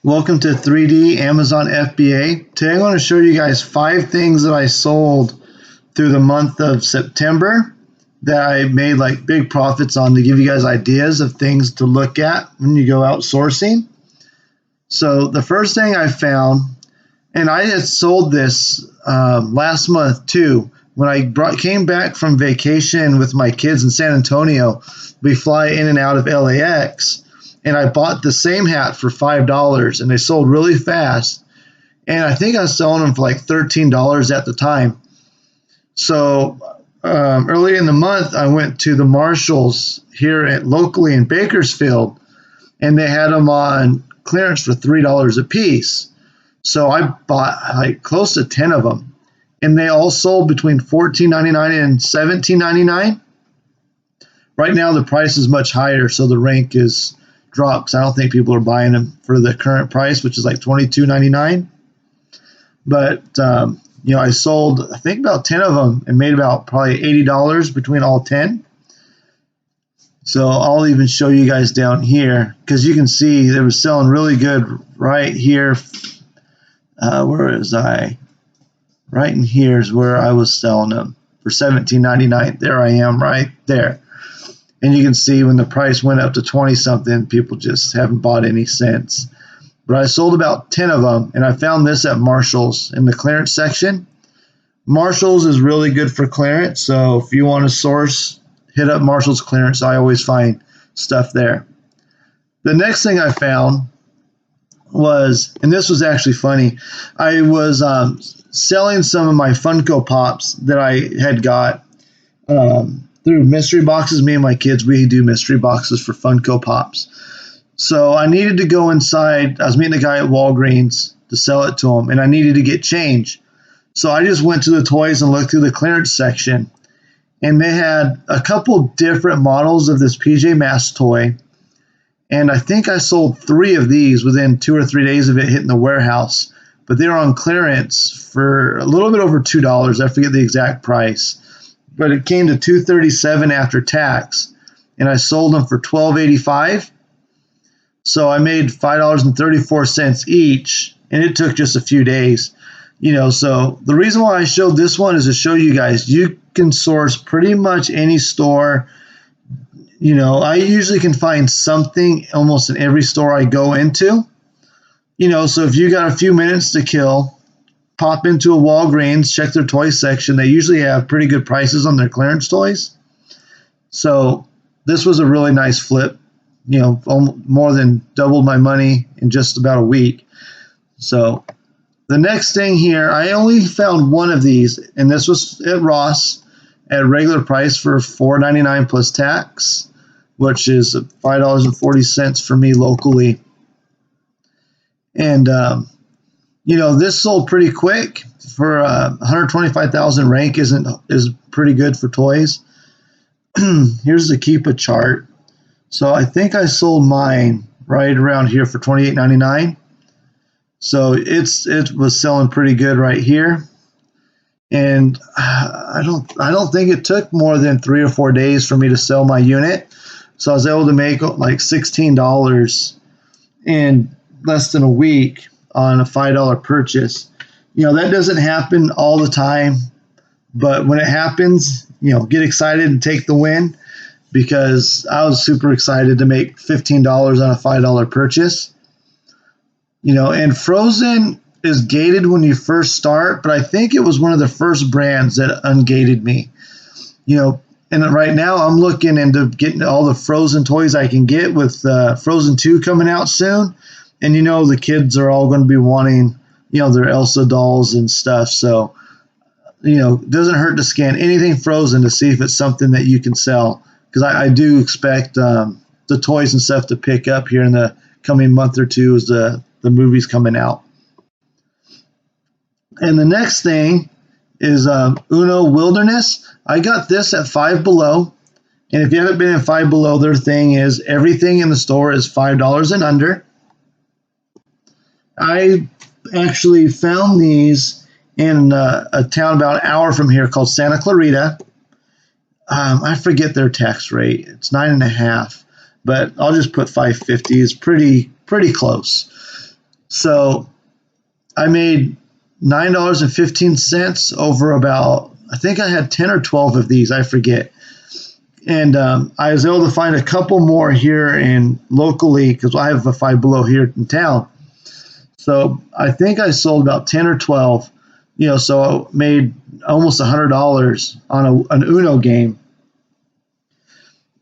Welcome to 3D Amazon FBA. Today I'm going to show you guys 5 things that I sold through the month of September that I made like big profits on to give you guys ideas of things to look at when you go outsourcing. So the first thing I found, and I had sold this last month too, when I came back from vacation with my kids in San Antonio. We fly in and out of LAX. And I bought the same hat for $5, and they sold really fast. And I think I was selling them for like $13 at the time. So early in the month, I went to the Marshalls here locally in Bakersfield, and they had them on clearance for $3 a piece. So I bought like close to 10 of them, and they all sold between $14.99 and $17.99. Right now, the price is much higher, so the rank is dropped. I don't think people are buying them for the current price, which is like $22.99. But I sold I think about 10 of them and made about probably $80 between all 10. So I'll even show you guys down here because you can see they were selling really good right here. Where was I? Right in here is where I was selling them for $17.99. There I am right there. And you can see when the price went up to 20 something, people just haven't bought any since. But I sold about 10 of them, and I found this at Marshall's in the clearance section. Marshall's is really good for clearance, so if you want to source, hit up Marshall's clearance. I always find stuff there. The next thing I found was, and this was actually funny, I was selling some of my Funko Pops that I had got through mystery boxes. Me and my kids, we do mystery boxes for Funko Pops. So I needed to go inside. I was meeting a guy at Walgreens to sell it to him, and I needed to get change. So I just went to the toys and looked through the clearance section, and they had a couple different models of this PJ Masks toy. And I think I sold 3 of these within 2 or 3 days of it hitting the warehouse. But they were on clearance for a little bit over $2. I forget the exact price. But it came to $237 after tax, and I sold them for $12.85. So I made $5.34 each, and it took just a few days. So the reason why I showed this one is to show you guys you can source pretty much any store. I usually can find something almost in every store I go into. So if you got a few minutes to kill, pop into a Walgreens, check their toy section. They usually have pretty good prices on their clearance toys. So this was a really nice flip, more than doubled my money in just about a week. So the next thing here, I only found one of these, and this was at Ross at regular price for $4.99 plus tax, which is $5.40 for me locally. And this sold pretty quick for 125,000 rank is pretty good for toys. Here's the Keepa chart. So I think I sold mine right around here for $28.99. So it was selling pretty good right here. And I don't think it took more than 3 or 4 days for me to sell my unit. So I was able to make like $16 in less than a week on a $5 purchase. That doesn't happen all the time, but when it happens, get excited and take the win, because I was super excited to make $15 on a $5 purchase. And Frozen is gated when you first start, but I think it was one of the first brands that ungated me. And right now I'm looking into getting all the Frozen toys I can get with Frozen 2 coming out soon. And the kids are all going to be wanting, their Elsa dolls and stuff. So, it doesn't hurt to scan anything Frozen to see if it's something that you can sell. Because I do expect the toys and stuff to pick up here in the coming month or two as the movie's coming out. And the next thing is Uno Wilderness. I got this at Five Below. And if you haven't been in Five Below, their thing is everything in the store is $5 and under. I actually found these in a town about an hour from here called Santa Clarita. I forget their tax rate. It's 9.5, but I'll just put $5.50. It's pretty close. So I made $9.15 over about, I think I had 10 or 12 of these, I forget. And I was able to find a couple more here in locally because I have a Five Below here in town. So I think I sold about 10 or 12, so I made almost $100 on an Uno game.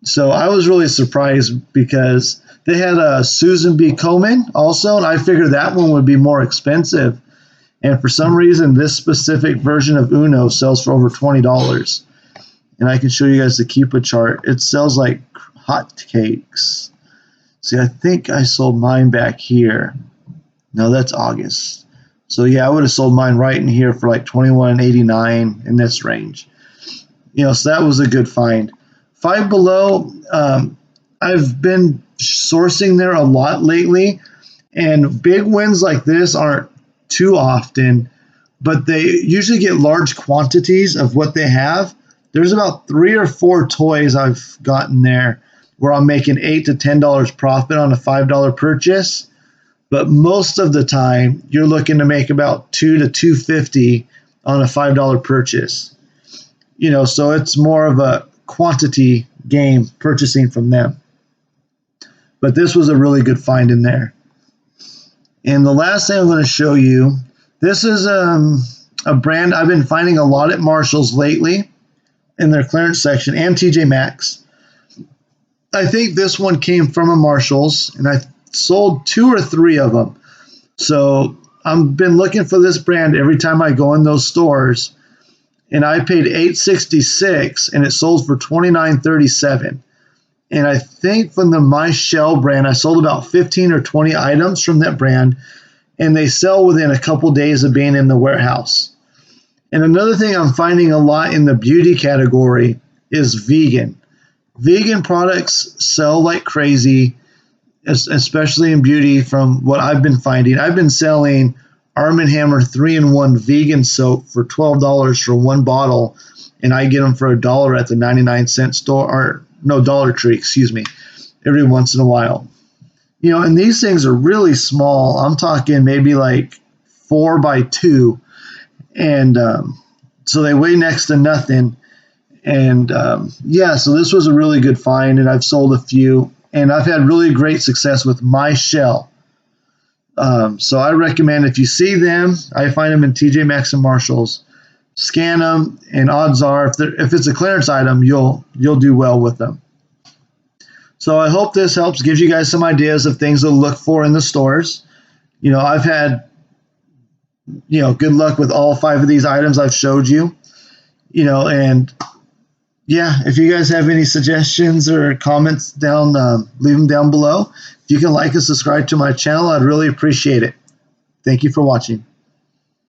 So I was really surprised because they had a Susan B. Komen also, and I figured that one would be more expensive. And for some reason, this specific version of Uno sells for over $20. And I can show you guys the Keepa chart. It sells like hotcakes. See, I think I sold mine back here. No, that's August. So yeah, I would have sold mine right in here for like $21.89 in this range. So that was a good find. Five Below, I've been sourcing there a lot lately, and big wins like this aren't too often, but they usually get large quantities of what they have. There's about 3 or 4 toys I've gotten there where I'm making $8 to $10 profit on a $5 purchase. But most of the time, you're looking to make about $2 to $2.50 on a $5 purchase. So it's more of a quantity game purchasing from them. But this was a really good find in there. And the last thing I'm going to show you, this is a brand I've been finding a lot at Marshall's lately in their clearance section and TJ Maxx. I think this one came from a Marshall's, and I sold 2 or 3 of them. So I've been looking for this brand every time I go in those stores, and I paid $8.66, and it sold for $29.37. And I think from the My Shell brand, I sold about 15 or 20 items from that brand, and they sell within a couple days of being in the warehouse. And another thing I'm finding a lot in the beauty category is vegan. Vegan products sell like crazy, especially in beauty from what I've been finding. I've been selling Arm & Hammer 3-in-1 vegan soap for $12 for one bottle, and I get them for $1 at the 99-cent store, or no, Dollar Tree, every once in a while. And these things are really small. I'm talking maybe like 4 by 2. And so they weigh next to nothing. And so this was a really good find, and I've sold a few. And I've had really great success with My Shell. So I recommend if you see them, I find them in TJ Maxx and Marshalls, scan them, and odds are if it's a clearance item, you'll do well with them. So I hope this helps, gives you guys some ideas of things to look for in the stores. I've had good luck with all 5 of these items I've showed you. And yeah, if you guys have any suggestions or comments leave them down below. If you can like and subscribe to my channel, I'd really appreciate it. Thank you for watching.